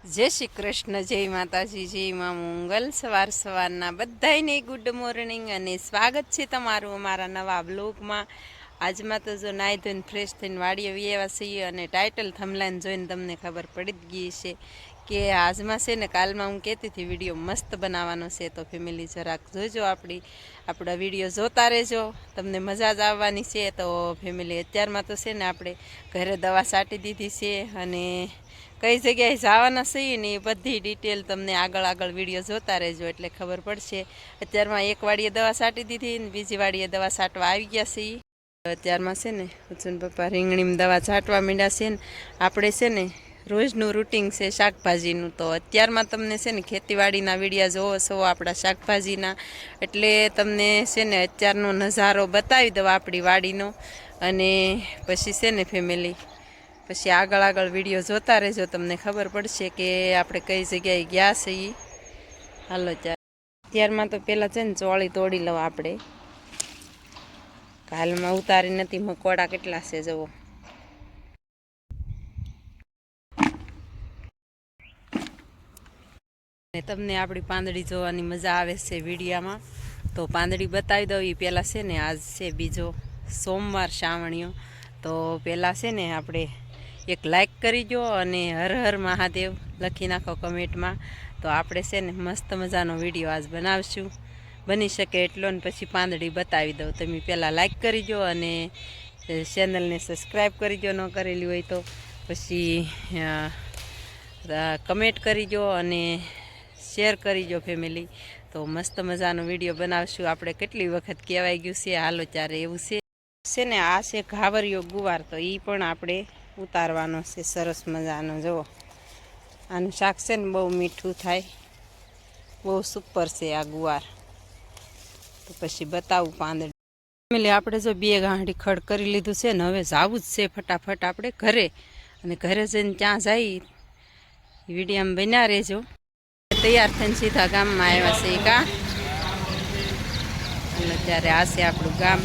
જય શ્રી કૃષ્ણ, જય માતાજી, જય માં મંગલ। સવારના બધાને ગુડ મોર્નિંગ અને સ્વાગત છે તમારું અમારા નવા બ્લોગમાં। આજમાં તો જો નાહી ધોઈને ફ્રેશ થઈને વાડીએ આવ્યા છીએ અને ટાઇટલ થંબલાઈને જોઈને તમને ખબર પડી જ ગઈ છે કે આજમાં છે ને કાલમાં હું કહેતી હતી વિડીયો મસ્ત બનાવવાનો છે, તો ફેમિલી જરાક જોજો આપણા વિડીયો જોતા રહેજો, તમને મજા જ આવવાની છે। તો ફેમિલી અત્યારમાં તો છે ને આપણે ઘરે દવા છાંટી દીધી છે અને કઈ જગ્યાએ જવાના છીએ ને એ બધી ડિટેલ તમને આગળ વિડીયો જોતા રહેજો એટલે ખબર પડશે। અત્યારમાં એક વાડીએ દવા છાંટી દીધી ને બીજી વાડીએ દવા છાંટવા આવી ગયા છીએ। અત્યારમાં છે ને અર્જુન પપ્પા રીંગણીમાં દવા છાંટવા માંડ્યા છે ને આપણે છે ને રોજનું રૂટિન છે શાકભાજીનું। તો અત્યારમાં તમને છે ને ખેતીવાડીના વિડીયા જોવો છો આપણા શાકભાજીના, એટલે તમને છે ને અત્યારનો નજારો બતાવી દઉં આપણી વાડીનો અને પછી છે ને ફેમિલી પછી આગળ વિડીયો જોતા રહેજો, તમને ખબર પડશે કે આપણે કઈ જગ્યાએ ગયા છીએ। હાલો ત્યારમાં તો પહેલાં છે ને ચોળી તોડી લઉં આપણે, હાલમાં ઉતારી નથી, મકોડા કેટલા છે જુઓ। તમને આપણી પાંદડી જોવાની મજા આવે છે વિડીયામાં, તો પાંદડી બતાવી દઉં। એ પહેલાં છે ને આજ છે બીજો સોમવાર શ્રાવણીયો, તો પહેલાં છે ને આપણે એક લાઈક કરી દો અને હર હર મહાદેવ લખી નાખો કમેન્ટમાં। તો આપણે છે ને મસ્ત મજાનો વિડીયો આજ બનાવશું, બની શકે એટલો ને પછી પાંદડી બતાવી દઉં। તમે પહેલાં લાઈક કરી દો અને ચેનલને સબસ્ક્રાઈબ કરી દો, ન કરેલી હોય તો પછી કમેન્ટ કરી દો અને શેર કરી દો ફેમિલી। તો મસ્ત મજાનો વિડીયો બનાવશું, આપણે કેટલી વખત કહેવાય ગયું છે, હાલો ત્યારે એવું છે ને આ છે ઘાવરિયો ગુવાર, તો એ પણ આપણે ઉતારવાનો છે સરસ મજાનો। જુઓ આનું શાક છે ને બહુ મીઠું થાય, બહુ સુપર છે આ ગુવાર। તો પછી બતાવું પાંદડી ફેમિલી, આપણે જો 2 ગાંઠી ખડ કરી લીધું છે ને હવે જાવું જ છે ફટાફટ આપણે ઘરે, અને ઘરે જઈને ત્યાં જઈ વિડીયામાં બન્યા રહેજો। તૈયાર થઈને સીધા ગામમાં આવ્યા છે કા, એટલે ત્યારે આ છે આપણું ગામ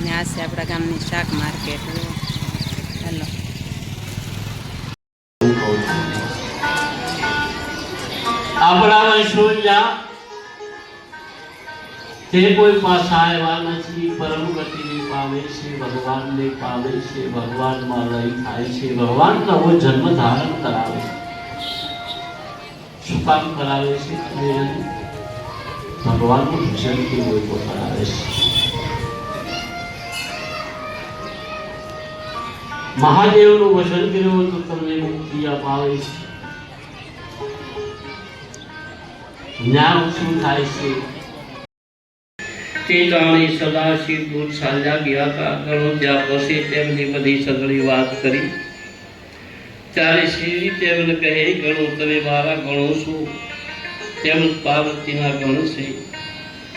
ને આ છે આપણા ગામની શાક માર્કેટ। હેલો આપણા વૈષ્ણવજા તે કોઈ પાછા આવ્યા નથી, પરમ ગતિને પામે છે, ભગવાનને પામે છે, ભગવાનમાં લઈ થાય છે, ભગવાન નવો જન્મ ધારણ કરાવે છે। શું કામ કરાવે છે? ભગવાનનું ભજન કેવું કરાવે છે। મહાદેવનું વચન કર્યું તો તમને મુક્તિ અપાવે છે। જ્ઞાન શું થાય છે? તે જાણી સદાશિવ દૂર સાંજા ગયા હતા, ગણો જ્યાં પહોંચે તેમની બધી સગળી વાત કરી। ત્યારે શ્રી તેમને કહે, ગણો તમે મારા ગણો છો, તેમ પાર્વતીના ગણ છે,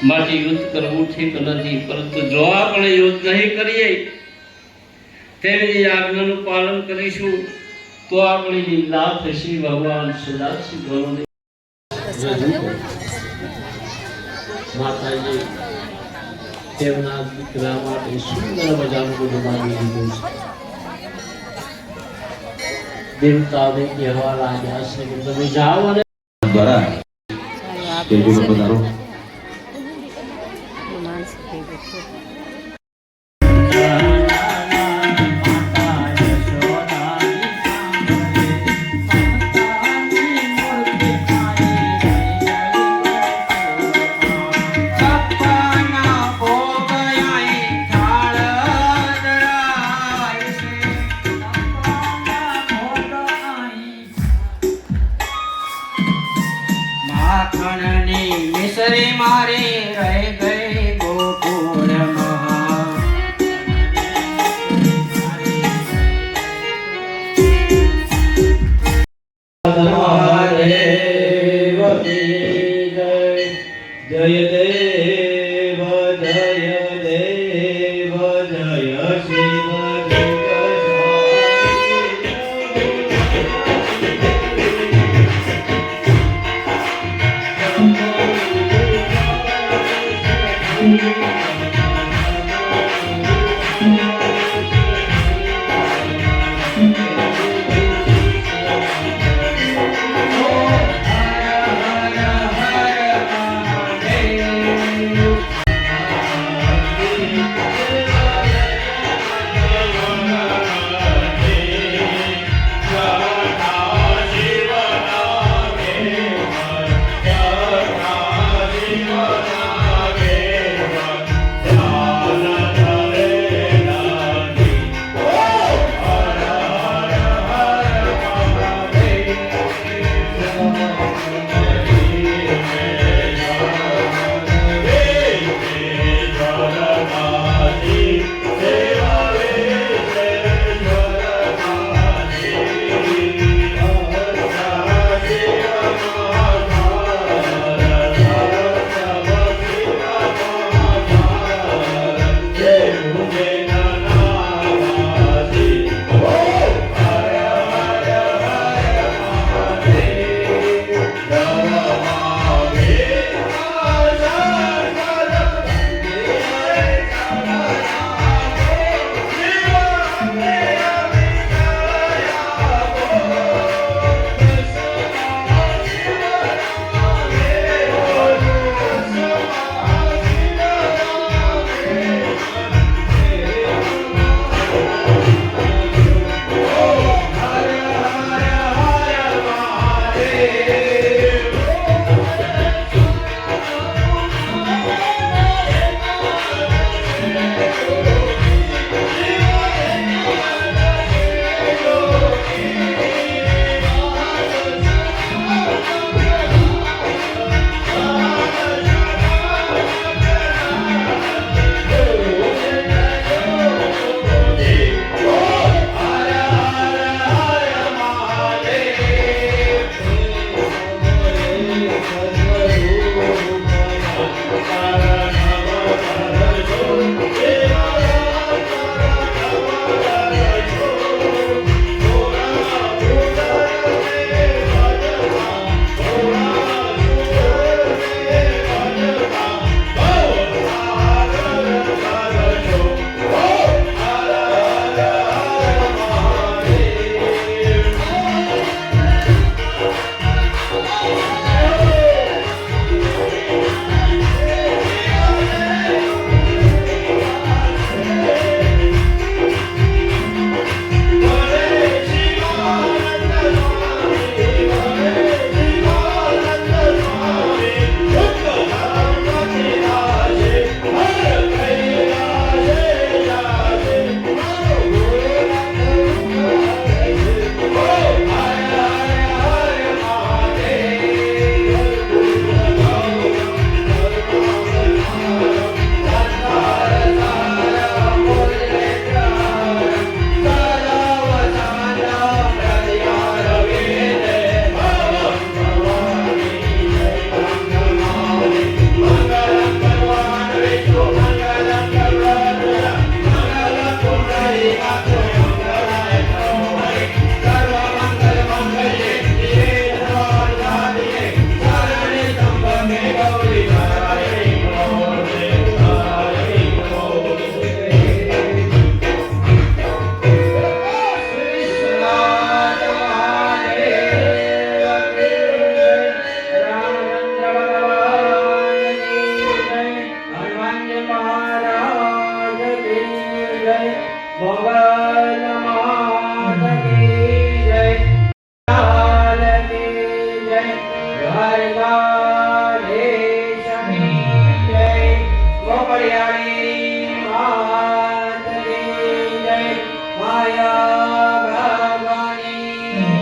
માટે યુદ્ધ કરવું ઠીક નથી, પરંતુ જો આપણે યુદ્ધ નહીં કરીએ, તેમની આજ્ઞાનું પાલન કરીશું તો આપણી નિંદા થશે। ભગવાન સદાશિવ ગણોને માતાજી તેમના દીકરા માટે સુંદર મજાનું બધું માગી દીધું છે। દેવતાઓને કહેવા લાગ્યા છે કે તમે જાઓ અને દ્વારા मारे रह गए गोकुल जय देव जय देव जय शिव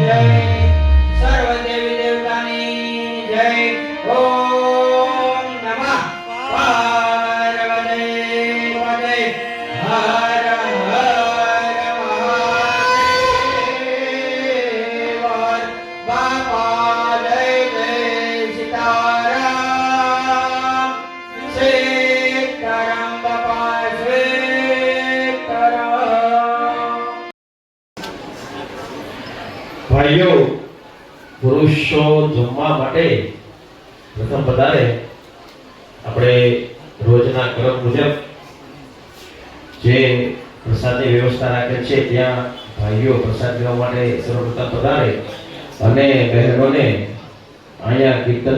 જય સર્વ દેવી દેવતાની જય ઓમ નમઃ પાર્વતી પતે હર હર મહાદેવ બાપા જય જય સીતારામ સીતારામ બાપા સીતારામ ભાઈઓ પુરુષો જમવા માટે પ્રથમ પધારે આપણે રોજના ક્રમ મુજબ જે પ્રસાદની વ્યવસ્થા રાખેલ છે ત્યાં ભાઈઓ પ્રસાદ લેવા માટે સર્વપ્રથમ પધારે અને બહેનોને અહીંયા કીર્તન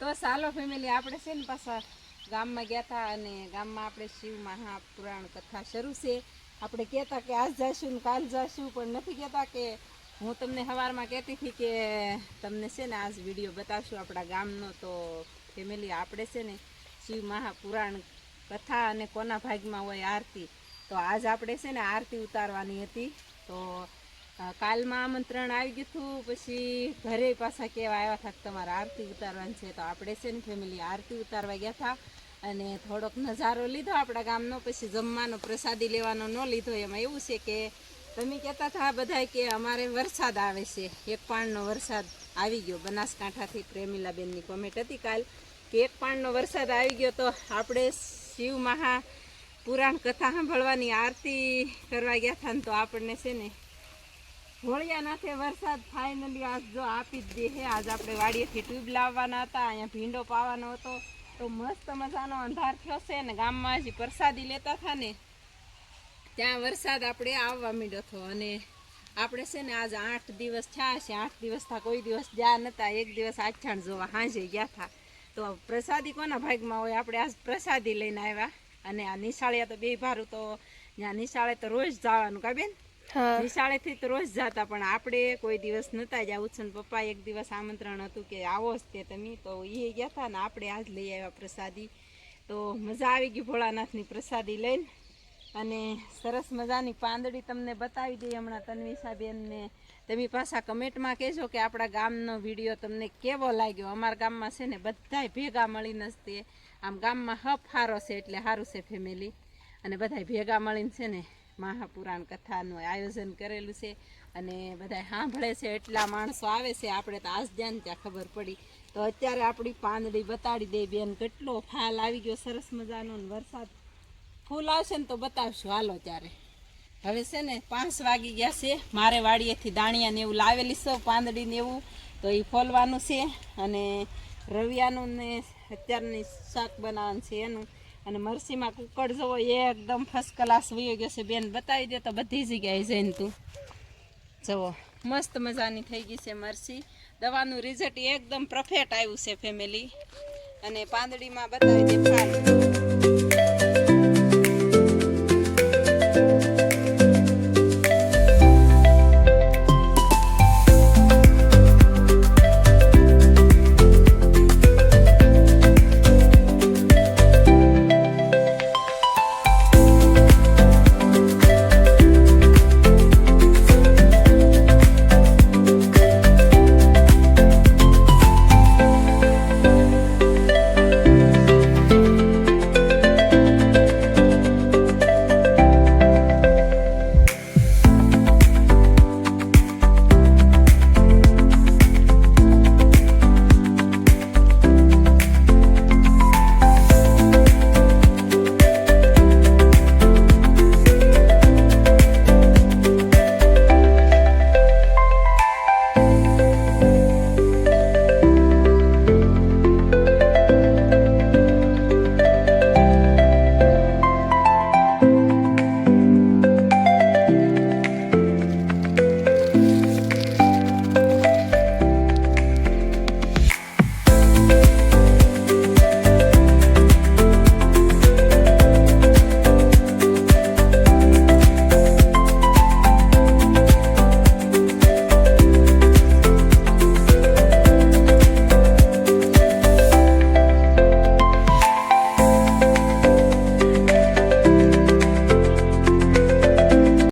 તો ચાલો ફેમિલી, આપણે છે ને પાછા ગામમાં ગયા હતા અને ગામમાં આપણે શિવ મહાપુરાણ કથા શરૂ છે. આપણે કહેતા કે આજ જઈશું ને કાલ જઈશું, પણ નથી કહેતા કે હું તમને સવારમાં કહેતી હતી કે તમને છે ને આજ વિડીયો બતાવશું આપણા ગામનો. તો ફેમિલી, આપણે છે ને શિવ મહાપુરાણ કથા અને કોના ભાગમાં હોય આરતી, તો આજ આપણે છે ને આરતી ઉતારવાની હતી. તો કાલમાં આમંત્રણ આવી ગયું હતું, પછી ઘરે પાછા કહેવા આવ્યા હતા કે તમારે આરતી ઉતારવાની છે. તો આપણે છે ને ફેમિલી આરતી ઉતારવા ગયા હતા અને થોડોક નજારો લીધો આપણા ગામનો. પછી જમવાનો પ્રસાદી લેવાનો ન લીધો. એમાં એવું છે કે તમે કહેતા હતા બધા કે અમારે વરસાદ આવે છે, એક પાણનો વરસાદ આવી ગયો. બનાસકાંઠાથી પ્રેમીલાબેનની કોમેન્ટ હતી કાલ કે એક પાણનો વરસાદ આવી ગયો. તો આપણે શિવ મહાપુરાણ કથા સાંભળવાની આરતી કરવા ગયા હતા ને તો આપણને છે ને હોળિયાનાથે વરસાદ ફાઇનલી આજ જો આપી જ દે છે. આજ આપણે વાડીએથી ટ્યુબ લાવવાના હતા, અહીંયા ભીંડો પાવાનો હતો. તો મસ્ત મજાનો અંધાર થયો છે ને ગામમાં હજી પ્રસાદી લેતા હતા ને ત્યાં વરસાદ આપણે આવવા માંડ્યો હતો. અને આપણે છે ને આજ 8 દિવસ થયા છે. 8 દિવસ થા કોઈ દિવસ ગયા નહોતા. એક દિવસ આછાણ જોવા સાંજે ગયા હતા. તો પ્રસાદી કોના ભાગમાં હોય? આપણે આજ પ્રસાદી લઈને આવ્યા. અને આ નિશાળે તો બે ભારું તો ત્યાં નિશાળે તો રોજ જવાનું કા બેન? નિશાળેથી તો રોજ જતા, પણ આપણે કોઈ દિવસ નહોતા જ્યાં. ઉછન પપ્પા એક દિવસ આમંત્રણ હતું કે આવો જ તે તમે, તો એ ગયા હતા ને આપણે આજ લઈ આવ્યા પ્રસાદી. તો મજા આવી ગઈ ભોળાનાથની પ્રસાદી લઈને. અને સરસ મજાની પાંદડી તમને બતાવી દઈએ હમણાં તન્વીસાબેનને. તમે પાછા કમેન્ટમાં કહેજો કે આપણા ગામનો વિડીયો તમને કેવો લાગ્યો. અમારા ગામમાં છે ને બધાય ભેગા મળીને જ તે આમ ગામમાં હપ સારો છે એટલે સારું છે ફેમિલી. અને બધાય ભેગા મળીને છે ને મહાપુરાણ કથાનું આયોજન કરેલું છે અને બધા સાંભળે છે. એટલા માણસો આવે છે. આપણે તો આજ ધ્યાન ત્યાં ખબર પડી. તો અત્યારે આપણી પાંદડી બતાડી દે બેન, કેટલો ફાલ આવી ગયો સરસ મજાનો. વરસાદ ફૂલ આવશે ને તો બતાવશું. હાલો ત્યારે હવે છે ને 5 વાગી ગયા છે. મારે વાડીએથી દાણિયા ને એવું લાવેલી છે, પાંદડી ને એવું, તો એ ફોલવાનું છે. અને રવિયાનું ને અત્યારની શાક બનાવવાનું છે એનું. અને મરસીમાં કુકડ જવો એકદમ ફર્સ્ટ ક્લાસ વયો ગયો છે બેન, બતાવી દે તો બધી જગ્યાએ જઈને તું જવો. મસ્ત મજાની થઈ ગઈ છે મરસી. દવાનું રિઝલ્ટ એકદમ પરફેક્ટ આવ્યું છે ફેમિલી. અને પાંદડીમાં બતાવી દે ફાલ.